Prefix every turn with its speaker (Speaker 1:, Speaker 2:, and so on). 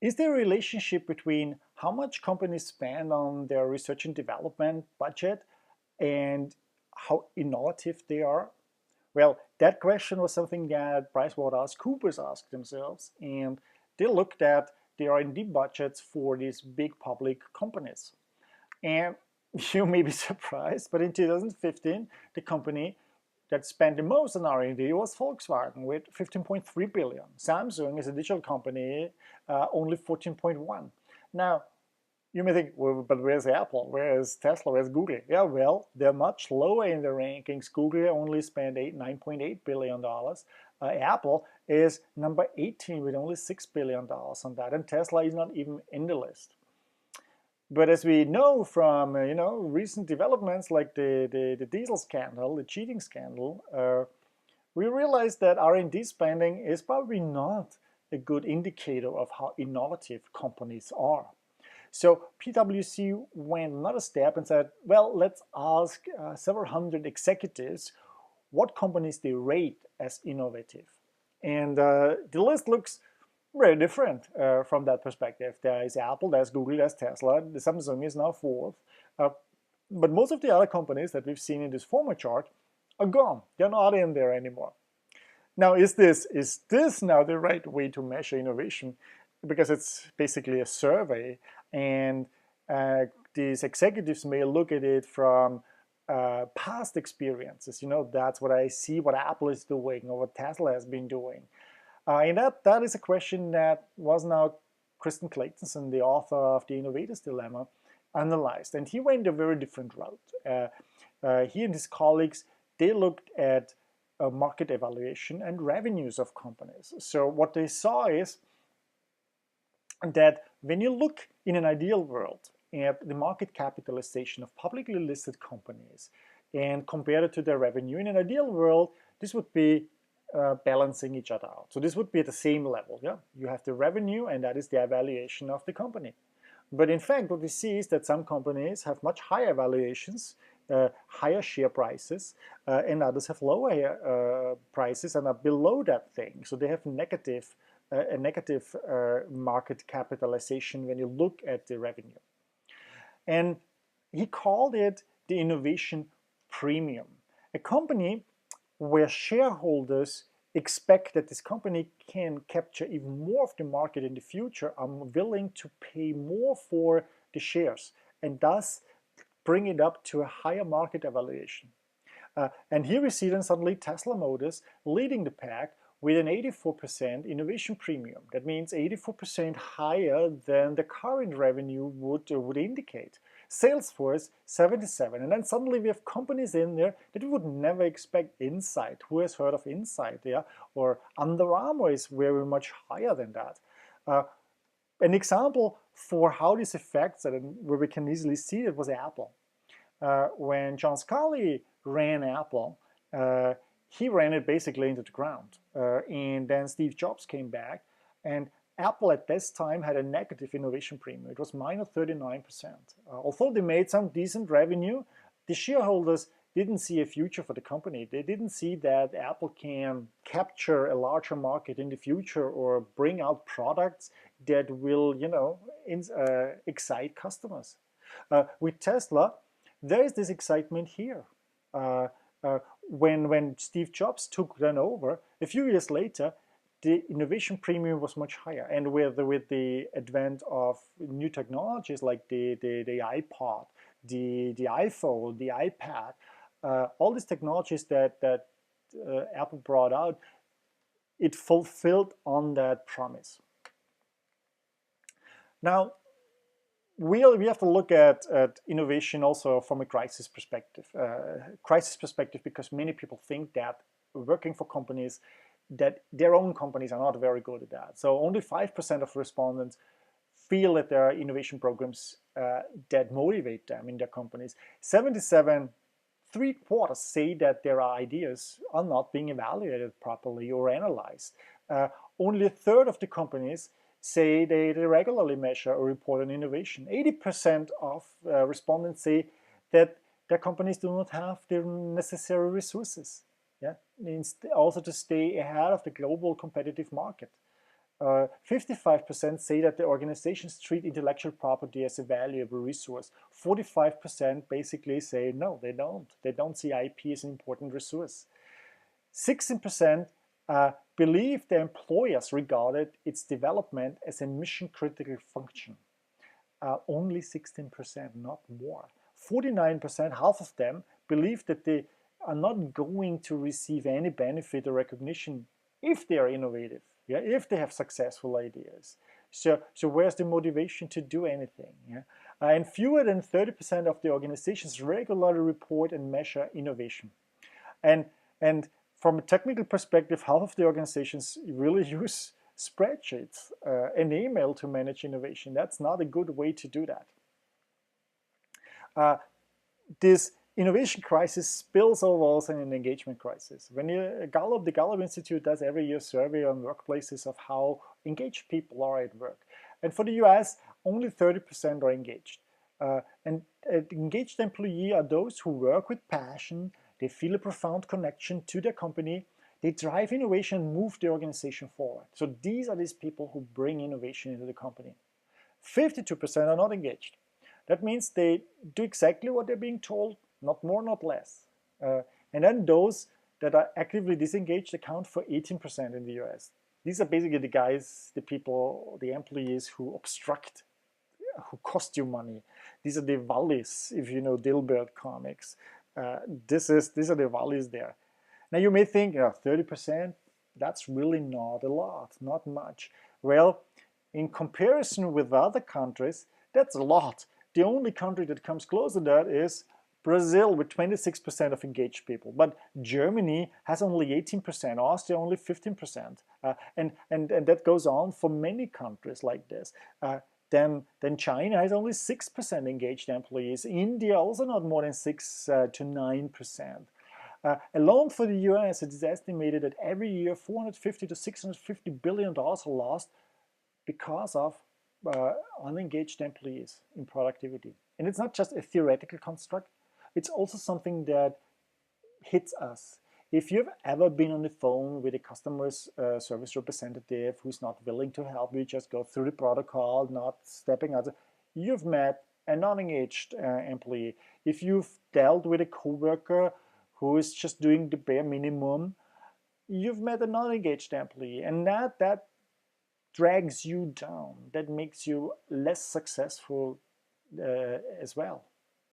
Speaker 1: Is there a relationship between how much companies spend on their research and development budget and how innovative they are? Well, that question was something that PricewaterhouseCoopers asked themselves, and they looked at the R&D budgets for these big public companies. And you may be surprised, but in 2015, the company that spent the most on R&D was Volkswagen with 15.3 billion. Samsung is a digital company, only 14.1. Now, you may think, well, but where's Apple? Where's Tesla? Where's Google? Yeah, well, they're much lower in the rankings. Google only spent $9.8 billion. Apple is number 18 with only $6 billion on that, and Tesla is not even in the list. But as we know from recent developments like the diesel scandal, the cheating scandal, we realize that R&D spending is probably not a good indicator of how innovative companies are. So PwC went another step and said, well, let's ask several hundred executives what companies they rate as innovative. And the list looks very different from that perspective. There is Apple, there's Google, there's Tesla, the Samsung is now fourth. But most of the other companies that we've seen in this former chart are gone. They're not in there anymore. Now, is this now the right way to measure innovation? Because it's basically a survey, and these executives may look at it from past experiences. That's what I see, what Apple is doing or what Tesla has been doing. And that is a question that was now Kristen Claytonson, the author of The Innovator's Dilemma, analyzed. And he went a very different route. He and his colleagues, they looked at market evaluation and revenues of companies. So what they saw is that when you look in an ideal world at the market capitalization of publicly listed companies and compare it to their revenue, in an ideal world, this would be balancing each other out. So this would be at the same level. Yeah, you have the revenue, and that is the valuation of the company. But in fact, what we see is that some companies have much higher valuations, higher share prices, and others have lower prices and are below that thing. So they have a negative market capitalization when you look at the revenue. And he called it the innovation premium. A company where shareholders expect that this company can capture even more of the market in the future are willing to pay more for the shares and thus bring it up to a higher market evaluation. And here we see then suddenly Tesla Motors leading the pack with an 84% innovation premium. That means 84% higher than the current revenue would indicate. Salesforce, 77. And then suddenly we have companies in there that we would never expect. Insight. Who has heard of Insight? Yeah? Or Under Armour is very much higher than that. An example for how this affects it, and where we can easily see it, was Apple. When John Scully ran Apple, he ran it basically into the ground. And then Steve Jobs came back, and Apple at this time had a negative innovation premium. It was minus 39%. Although they made some decent revenue, the shareholders didn't see a future for the company. They didn't see that Apple can capture a larger market in the future or bring out products that will, excite customers. With Tesla, there is this excitement here. When Steve Jobs took then over, a few years later, the innovation premium was much higher. And with the advent of new technologies like the iPod, the iPhone, the iPad, all these technologies that Apple brought out, it fulfilled on that promise. Now, we have to look at innovation also from a crisis perspective. Because many people think that working for companies, that their own companies are not very good at that. So only 5% of respondents feel that there are innovation programs that motivate them in their companies. 77, 3/4 say that their ideas are not being evaluated properly or analyzed. Only a third of the companies say they regularly measure or report on innovation. 80% of respondents say that their companies do not have the necessary resources. Yeah, means also to stay ahead of the global competitive market. 55% say that the organizations treat intellectual property as a valuable resource. 45% basically say no, they don't. They don't see IP as an important resource. 16% believe the employers regarded its development as a mission-critical function. Only 16%, not more. 49%, half of them, believe that they are not going to receive any benefit or recognition if they are innovative, yeah, if they have successful ideas. So where's the motivation to do anything? Yeah? And fewer than 30% of the organizations regularly report and measure innovation. And from a technical perspective, half of the organizations really use spreadsheets and email to manage innovation. That's not a good way to do that. This innovation crisis spills over also in an engagement crisis. When the Gallup Institute does every year a survey on workplaces of how engaged people are at work. And for the US, only 30% are engaged. And engaged employees are those who work with passion, they feel a profound connection to their company, they drive innovation and move the organization forward. So these are these people who bring innovation into the company. 52% are not engaged. That means they do exactly what they're being told, not more, not less. And then those that are actively disengaged account for 18% in the US. These are basically the guys, the people, the employees who obstruct, who cost you money. These are the Wallis, if you know Dilbert comics. These are the Wallis there. Now you may think, 30%, that's really not a lot, not much. Well, in comparison with other countries, that's a lot. The only country that comes close to that is Brazil with 26% of engaged people. But Germany has only 18%, Austria only 15%. And that goes on for many countries like this. Then China has only 6% engaged employees. India also not more than 6 to 9%. Alone for the US, it is estimated that every year $450 to $650 billion are lost because of unengaged employees in productivity. And it's not just a theoretical construct, it's also something that hits us. If you've ever been on the phone with a customer service representative who's not willing to help you, just go through the protocol, not stepping out, you've met a non-engaged employee. If you've dealt with a coworker who is just doing the bare minimum, you've met a non-engaged employee, and that drags you down. That makes you less successful as well.